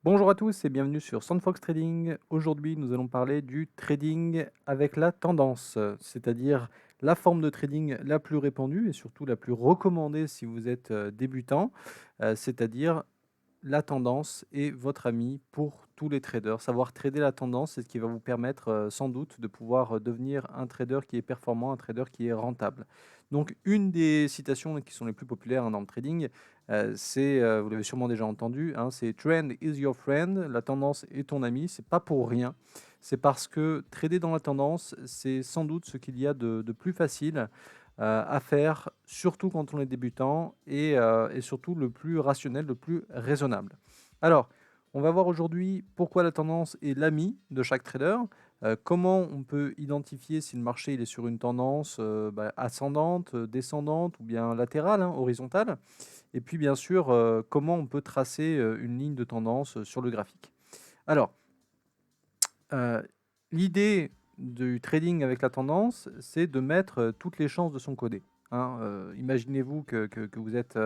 Bonjour à tous et bienvenue sur Sandfox Trading. Aujourd'hui, nous allons parler du trading avec la tendance, c'est-à-dire la forme de trading la plus répandue et surtout la plus recommandée si vous êtes débutant, c'est-à-dire la tendance est votre ami pour tous les traders. Savoir trader la tendance, c'est ce qui va vous permettre sans doute de pouvoir devenir un trader qui est performant, un trader qui est rentable. Donc une des citations qui sont les plus populaires dans le trading, c'est, vous l'avez sûrement déjà entendu, hein, c'est "Trend is your friend", la tendance est ton ami, c'est pas pour rien. C'est parce que trader dans la tendance, c'est sans doute ce qu'il y a de plus facile à faire, surtout quand on est débutant et surtout le plus rationnel, le plus raisonnable. Alors, on va voir aujourd'hui pourquoi la tendance est l'ami de chaque trader, comment on peut identifier si le marché il est sur une tendance ascendante, descendante ou bien latérale, hein, horizontale, et puis bien sûr comment on peut tracer une ligne de tendance sur le graphique. Alors, Heu, l'idée du trading avec la tendance, c'est de mettre, toutes les chances de son côté, hein. Imaginez-vous que vous êtes,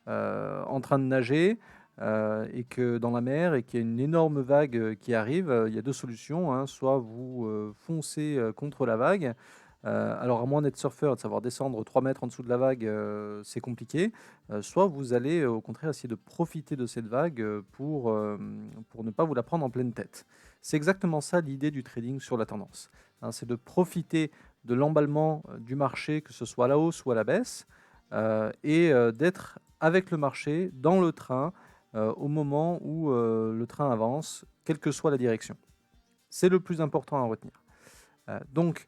en train de nager, et que dans la mer et qu'il y a une énorme vague, qui arrive, il y a 2 solutions, hein. Soit vous, foncez, contre la vague, alors à moins d'être surfeur, de savoir descendre 3 mètres en dessous de la vague, c'est compliqué. Soit vous allez, au contraire essayer de profiter de cette vague, pour ne pas vous la prendre en pleine tête. C'est exactement ça l'idée du trading sur la tendance, hein, c'est de profiter de l'emballement, du marché, que ce soit à la hausse ou à la baisse, d'être avec le marché, dans le train, au moment où, le train avance, quelle que soit la direction. C'est le plus important à retenir. Donc,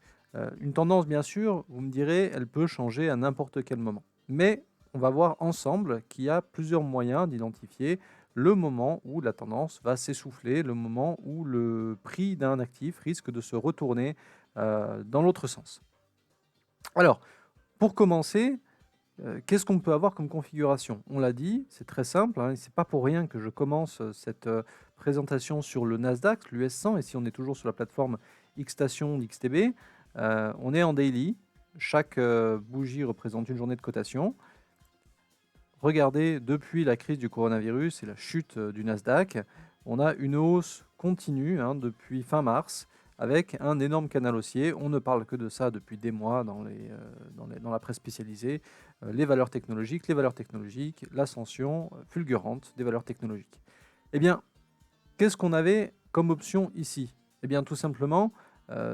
une tendance, bien sûr, vous me direz, elle peut changer à n'importe quel moment. Mais on va voir ensemble qu'il y a plusieurs moyens d'identifier le moment où la tendance va s'essouffler, le moment où le prix d'un actif risque de se retourner dans l'autre sens. Alors, pour commencer, qu'est-ce qu'on peut avoir comme configuration? On l'a dit, c'est très simple, hein, et c'est pas pour rien que je commence cette présentation sur le Nasdaq, l'US 100, et si on est toujours sur la plateforme Xstation d'XTB, on est en daily. Chaque bougie représente une journée de cotation. Regardez, depuis la crise du coronavirus et la chute du Nasdaq, on a une hausse continue, hein, depuis fin mars, avec un énorme canal haussier. On ne parle que de ça depuis des mois dans la presse spécialisée. Les valeurs technologiques, l'ascension fulgurante des valeurs technologiques. Eh bien, qu'est-ce qu'on avait comme option ici? Eh bien, tout simplement,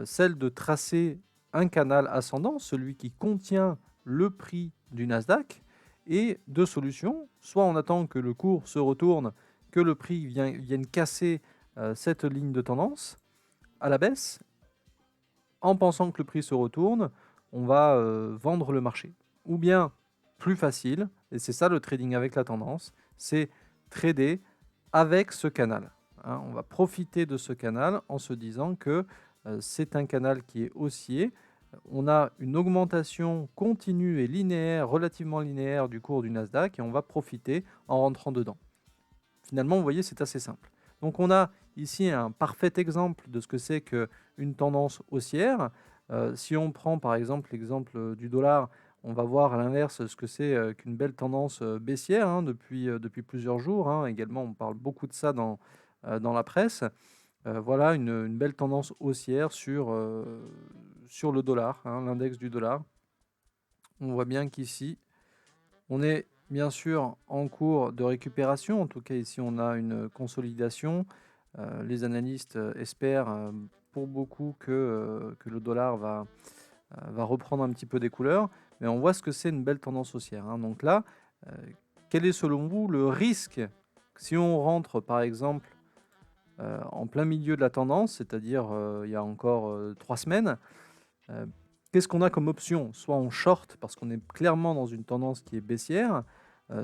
celle de tracer un canal ascendant, celui qui contient le prix du Nasdaq, et deux solutions. Soit on attend que le cours se retourne, que le prix vienne casser cette ligne de tendance à la baisse. En pensant que le prix se retourne, on va vendre le marché. Ou bien, plus facile, et c'est ça le trading avec la tendance, c'est trader avec ce canal, hein. On va profiter de ce canal en se disant que c'est un canal qui est haussier. On a une augmentation continue et linéaire, relativement linéaire du cours du Nasdaq, et on va profiter en rentrant dedans. Finalement, vous voyez, c'est assez simple. Donc on a ici un parfait exemple de ce que c'est qu'une tendance haussière. Si on prend par exemple l'exemple du dollar, on va voir à l'inverse ce que c'est qu'une belle tendance baissière, hein, depuis plusieurs jours, hein. Également, on parle beaucoup de ça dans la presse. Voilà une belle tendance haussière sur le dollar, hein, l'index du dollar. On voit bien qu'ici, on est bien sûr en cours de récupération. En tout cas, ici, on a une consolidation. Les analystes espèrent pour beaucoup que le dollar va reprendre un petit peu des couleurs. Mais on voit ce que c'est une belle tendance haussière, hein. Donc là, euh, quel est selon vous le risque si on rentre par exemple en plein milieu de la tendance, c'est-à-dire il y a encore 3 semaines? euh, Qu'est-ce qu'on a comme option? Soit on short parce qu'on est clairement dans une tendance qui est baissière,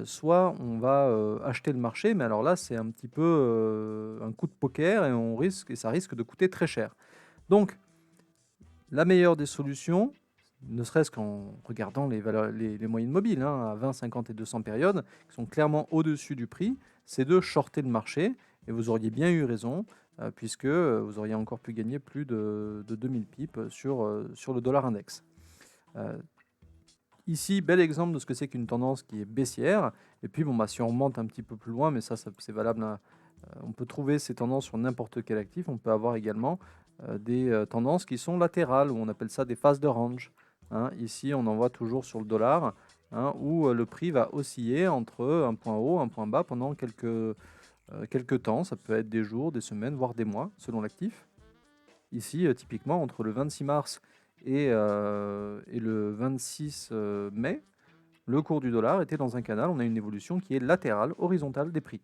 soit on va acheter le marché, mais alors là, c'est un petit peu un coup de poker et ça risque de coûter très cher. Donc, la meilleure des solutions, ne serait-ce qu'en regardant les moyennes mobiles, hein, à 20, 50 et 200 périodes, qui sont clairement au-dessus du prix, c'est de shorter le marché. Et vous auriez bien eu raison, puisque vous auriez encore pu gagner plus de 2000 pips sur le dollar index. Euh, Ici, bel exemple de ce que c'est qu'une tendance qui est baissière. Et puis, bon, bah, si on remonte un petit peu plus loin, mais ça c'est valable On peut trouver ces tendances sur n'importe quel actif. On peut avoir également des tendances qui sont latérales, ou on appelle ça des phases de range. Hein. Ici, on en voit toujours sur le dollar, hein, où le prix va osciller entre un point haut, un point bas pendant quelques temps. Ça peut être des jours, des semaines, voire des mois, selon l'actif. Ici, typiquement, entre le 26 mars et le 26 mai, le cours du dollar était dans un canal. On a une évolution qui est latérale, horizontale des prix.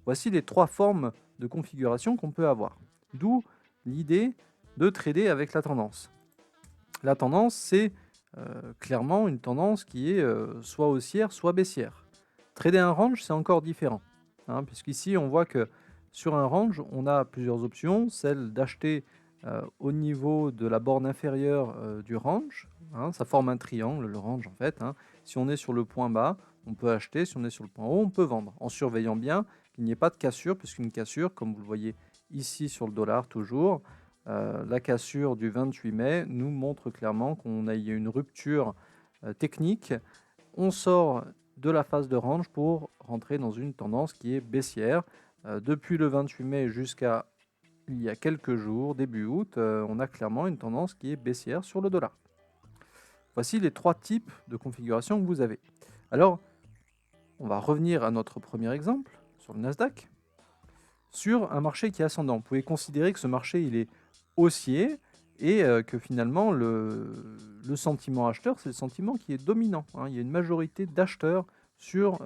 Voici les 3 formes de configuration qu'on peut avoir. D'où l'idée de trader avec la tendance. La tendance, c'est clairement une tendance qui est soit haussière, soit baissière. Trader un range, c'est encore différent, hein, puisqu'ici, on voit que sur un range, on a plusieurs options. Celle d'acheter au niveau de la borne inférieure du range. Hein, ça forme un triangle, le range, en fait. Hein. Si on est sur le point bas, on peut acheter. Si on est sur le point haut, on peut vendre, en surveillant bien qu'il n'y ait pas de cassure, puisqu'une cassure, comme vous le voyez ici sur le dollar toujours, la cassure du 28 mai nous montre clairement qu'on a une rupture technique. On sort de la phase de range pour rentrer dans une tendance qui est baissière. Depuis le 28 mai jusqu'à il y a quelques jours, début août, on a clairement une tendance qui est baissière sur le dollar. Voici les 3 types de configuration que vous avez. Alors, on va revenir à notre premier exemple sur le Nasdaq. Sur un marché qui est ascendant, vous pouvez considérer que ce marché il est haussier et que finalement le sentiment acheteur, c'est le sentiment qui est dominant. Hein. Il y a une majorité d'acheteurs sur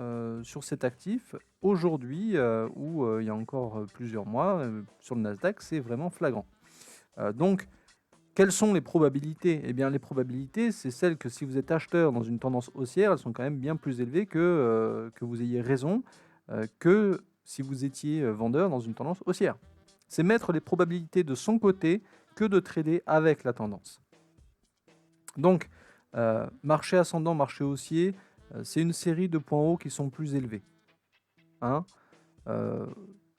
cet actif aujourd'hui ou il y a encore plusieurs mois sur le Nasdaq, c'est vraiment flagrant. Donc, quelles sont les probabilités? Eh bien, les probabilités, c'est celles que si vous êtes acheteur dans une tendance haussière, elles sont quand même bien plus élevées que vous ayez raison que si vous étiez vendeur dans une tendance haussière. C'est mettre les probabilités de son côté que de trader avec la tendance. Donc, marché ascendant, marché haussier, c'est une série de points hauts qui sont plus élevés. Hein.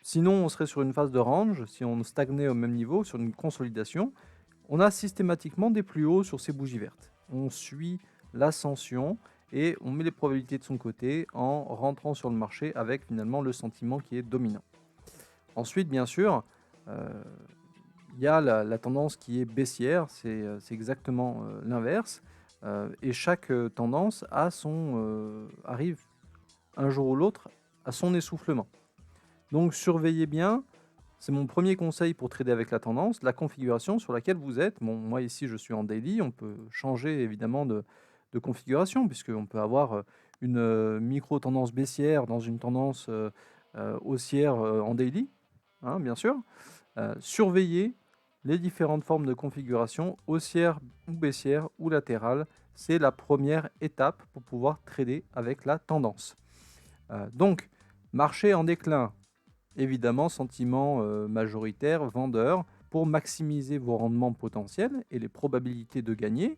Sinon, on serait sur une phase de range, si on stagnait au même niveau, sur une consolidation, on a systématiquement des plus hauts sur ces bougies vertes. On suit l'ascension et on met les probabilités de son côté en rentrant sur le marché avec finalement le sentiment qui est dominant. Ensuite, bien sûr, il y a la tendance qui est baissière, c'est exactement l'inverse. Et chaque tendance arrive un jour ou l'autre à son essoufflement. Donc surveillez bien, c'est mon premier conseil pour trader avec la tendance, la configuration sur laquelle vous êtes. Bon, moi ici je suis en daily, on peut changer évidemment de configuration, puisqu'on peut avoir une micro-tendance baissière dans une tendance haussière en daily, hein, bien sûr. Surveillez les différentes formes de configuration, haussière ou baissière ou latérale. C'est la première étape pour pouvoir trader avec la tendance. Donc, marché en déclin, évidemment, sentiment majoritaire, vendeur, pour maximiser vos rendements potentiels et les probabilités de gagner,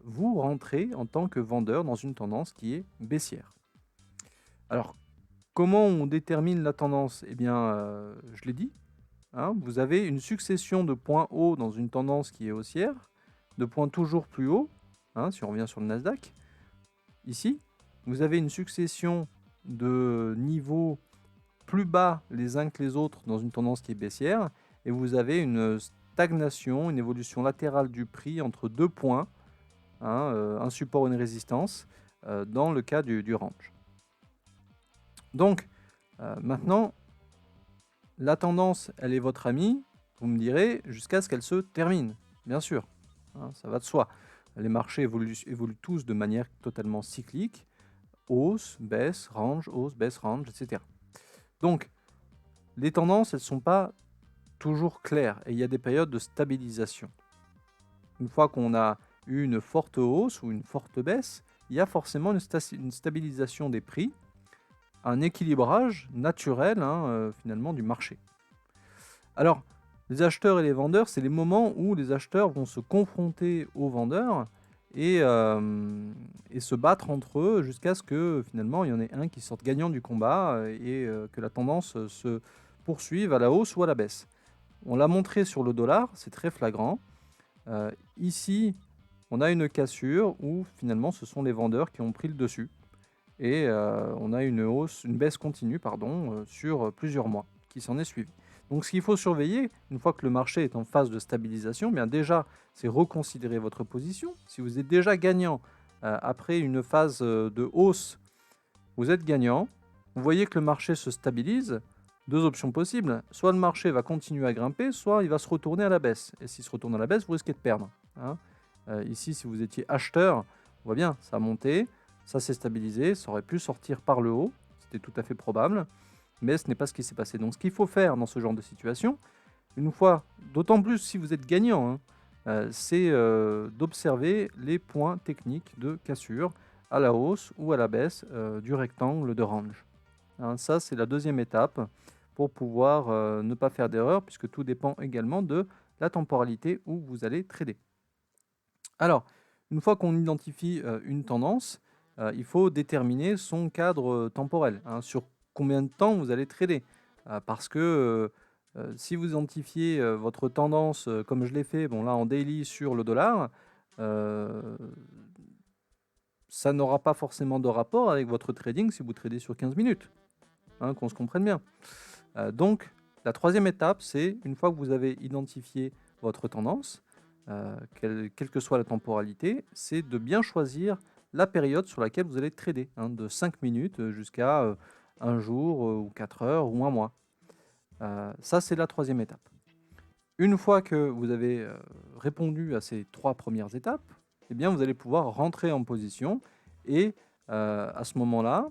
vous rentrez en tant que vendeur dans une tendance qui est baissière. Alors, comment on détermine la tendance? Eh bien, je l'ai dit, hein, vous avez une succession de points hauts dans une tendance qui est haussière, de points toujours plus hauts, hein, si on revient sur le Nasdaq. Ici, vous avez une succession de niveaux plus bas les uns que les autres dans une tendance qui est baissière, et vous avez une stagnation, une évolution latérale du prix entre 2 points, hein, un support, une résistance, dans le cas du range. Donc, maintenant, la tendance, elle est votre amie, vous me direz, jusqu'à ce qu'elle se termine, bien sûr, hein, ça va de soi. Les marchés évoluent tous de manière totalement cyclique, hausse, baisse, range, etc. Donc, les tendances, elles ne sont pas toujours claires et il y a des périodes de stabilisation. Une fois qu'on a eu une forte hausse ou une forte baisse, il y a forcément une stabilisation des prix, un équilibrage naturel finalement du marché. Alors, les acheteurs et les vendeurs, c'est les moments où les acheteurs vont se confronter aux vendeurs et se battre entre eux jusqu'à ce que finalement il y en ait un qui sorte gagnant du combat et que la tendance se poursuive à la hausse ou à la baisse. On l'a montré sur le dollar, c'est très flagrant. Ici, on a une cassure où finalement ce sont les vendeurs qui ont pris le dessus et on a une baisse continue sur plusieurs mois qui s'en est suivi. Donc ce qu'il faut surveiller, une fois que le marché est en phase de stabilisation, bien déjà, c'est reconsidérer votre position. Si vous êtes déjà gagnant après une phase de hausse, vous êtes gagnant, vous voyez que le marché se stabilise, deux options possibles. Soit le marché va continuer à grimper, soit il va se retourner à la baisse. Et s'il se retourne à la baisse, vous risquez de perdre. Hein. Ici, si vous étiez acheteur, on voit bien, ça a monté, ça s'est stabilisé, ça aurait pu sortir par le haut, c'était tout à fait probable, mais ce n'est pas ce qui s'est passé. Donc ce qu'il faut faire dans ce genre de situation, une fois, d'autant plus si vous êtes gagnant, hein, c'est d'observer les points techniques de cassure à la hausse ou à la baisse du rectangle de range. Hein, ça, c'est la deuxième étape pour pouvoir ne pas faire d'erreur, puisque tout dépend également de la temporalité où vous allez trader. Alors, une fois qu'on identifie une tendance, il faut déterminer son cadre temporel, hein, sur combien de temps vous allez trader. Parce que si vous identifiez votre tendance, comme je l'ai fait bon, là en daily sur le dollar, ça n'aura pas forcément de rapport avec votre trading si vous tradez sur 15 minutes, hein, qu'on se comprenne bien. Donc, la troisième étape, c'est une fois que vous avez identifié votre tendance, quelle que soit la temporalité, c'est de bien choisir la période sur laquelle vous allez trader, hein, de 5 minutes jusqu'à un jour ou 4 heures ou un mois. Ça, c'est la troisième étape. Une fois que vous avez répondu à ces trois premières étapes, eh bien, vous allez pouvoir rentrer en position et à ce moment-là,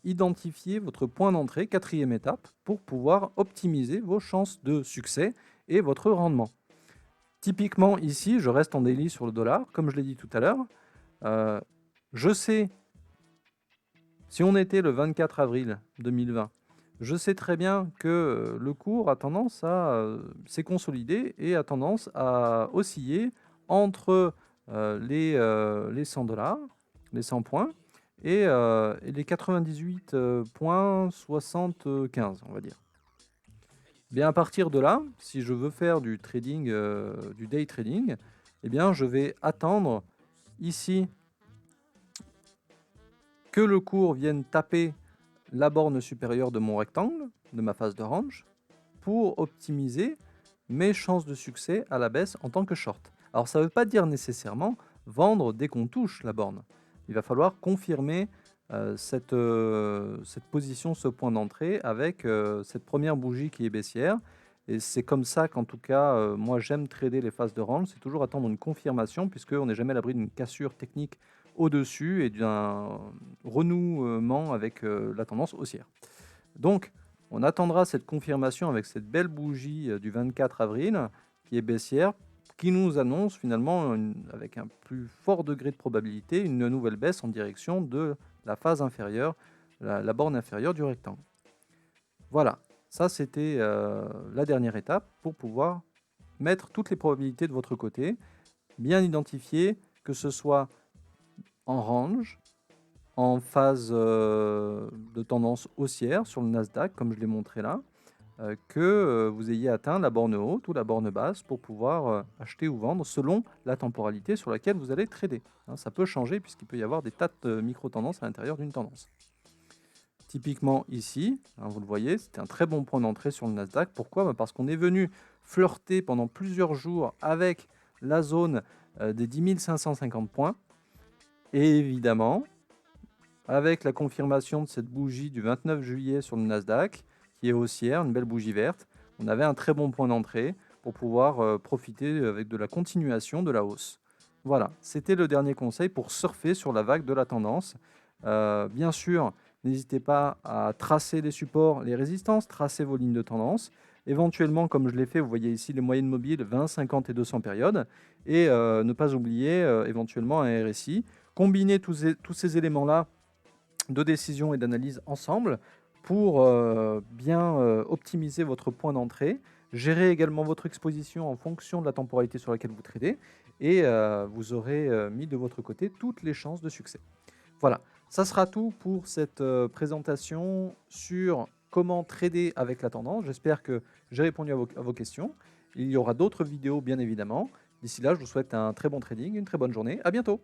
identifier votre point d'entrée, quatrième étape, pour pouvoir optimiser vos chances de succès et votre rendement. Typiquement ici, je reste en daily sur le dollar, comme je l'ai dit tout à l'heure. Je sais, si on était le 24 avril 2020, je sais très bien que le cours a tendance à s'est consolidé et a tendance à osciller entre les 100 $, les 100 points, et les 98,75, on va dire. Bien, à partir de là, si je veux faire du trading, du day trading, eh bien, je vais attendre ici que le cours vienne taper la borne supérieure de mon rectangle, de ma phase de range, pour optimiser mes chances de succès à la baisse en tant que short. Alors ça ne veut pas dire nécessairement vendre dès qu'on touche la borne. Il va falloir confirmer cette position, ce point d'entrée avec cette première bougie qui est baissière. Et c'est comme ça qu'en tout cas, moi j'aime trader les phases de range, c'est toujours attendre une confirmation puisqu'on n'est jamais à l'abri d'une cassure technique au-dessus et d'un renouement avec la tendance haussière. Donc, on attendra cette confirmation avec cette belle bougie du 24 avril qui est baissière, qui nous annonce finalement, avec un plus fort degré de probabilité, une nouvelle baisse en direction de la phase inférieure, la borne inférieure du rectangle. Voilà, ça c'était la dernière étape pour pouvoir mettre toutes les probabilités de votre côté, bien identifier que ce soit en range, en phase de tendance haussière sur le Nasdaq, comme je l'ai montré là, que vous ayez atteint la borne haute ou la borne basse pour pouvoir acheter ou vendre selon la temporalité sur laquelle vous allez trader. Hein, ça peut changer puisqu'il peut y avoir des tas de micro-tendances à l'intérieur d'une tendance. Typiquement ici, hein, vous le voyez, c'était un très bon point d'entrée sur le Nasdaq. Pourquoi? Parce qu'on est venu flirter pendant plusieurs jours avec la zone des 10 550 points. Et évidemment, avec la confirmation de cette bougie du 29 juillet sur le Nasdaq, qui est haussière, une belle bougie verte, on avait un très bon point d'entrée pour pouvoir profiter avec de la continuation de la hausse. Voilà, c'était le dernier conseil pour surfer sur la vague de la tendance. Bien sûr, n'hésitez pas à tracer les supports, les résistances, tracer vos lignes de tendance. Éventuellement, comme je l'ai fait, vous voyez ici les moyennes mobiles 20, 50 et 200 périodes. Et ne pas oublier éventuellement un RSI. Combiner tous ces éléments-là de décision et d'analyse ensemble pour bien optimiser votre point d'entrée, gérer également votre exposition en fonction de la temporalité sur laquelle vous tradez, et vous aurez mis de votre côté toutes les chances de succès. Voilà, ça sera tout pour cette présentation sur comment trader avec la tendance. J'espère que j'ai répondu à vos questions. Il y aura d'autres vidéos bien évidemment. D'ici là, je vous souhaite un très bon trading, une très bonne journée. À bientôt.